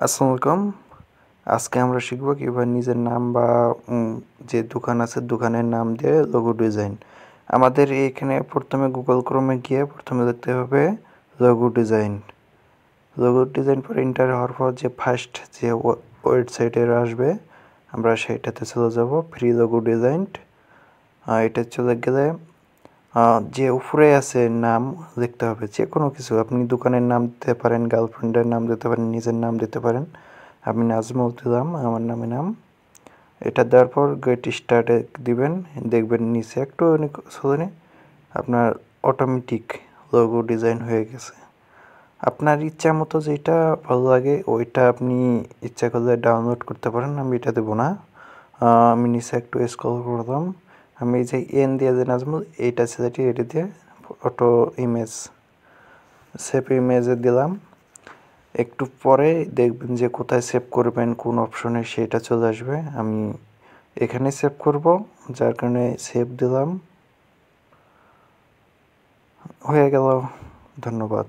আসসালামু আলাইকুম। আজকে আমরা শিখব কিভাবে নিজের নাম বা যে দোকান আছে দোকানের নাম দিয়ে লোগো ডিজাইন। আমাদের এখানে প্রথমে গুগল ক্রোমে গিয়ে প্রথমে দেখতে হবে লোগো ডিজাইন। লোগো ডিজাইন পরে এন্টার হওয়ার পর যে ফার্স্ট যে ওয়েবসাইটে আসবে আমরা সেইটাতে চলে যাব, ফ্রি লোগো ডিজাইন। এটা চলে গেলে যে উপরে আছে নাম লিখতে হবে, যে কোনো কিছু। আপনি দোকানের নাম দিতে পারেন, গার্লফ্রেন্ডের নাম দিতে পারেন, নিজের নাম দিতে পারেন। আমি নাজমুল দিলাম, আমার নাম। এটা দেওয়ার পর গেট স্টার্টে দিবেন, দেখবেন নিচে একটু সোজনে আপনার অটোমেটিক লোগো ডিজাইন হয়ে গেছে। আপনার ইচ্ছা মতো যেটা ভালো লাগে ওইটা আপনি ইচ্ছা করলে ডাউনলোড করতে পারেন। আমি এটা দেবো না, আমি নিচে একটু স্ক্রল করলাম। আমি এই যে এন দিয়ে যে নাজমুল এইটা সিলেক্ট এটা দিয়ে অটো ইমেজ সেভ ইমেজে দিলাম। একটু পরে দেখবেন যে কোথায় সেভ করবেন, কোন অপশনে, সেটা চলে আসবে। আমি এখানে সেভ করব, যার কারণে সেভ দিলাম। হয়ে গেল। ধন্যবাদ।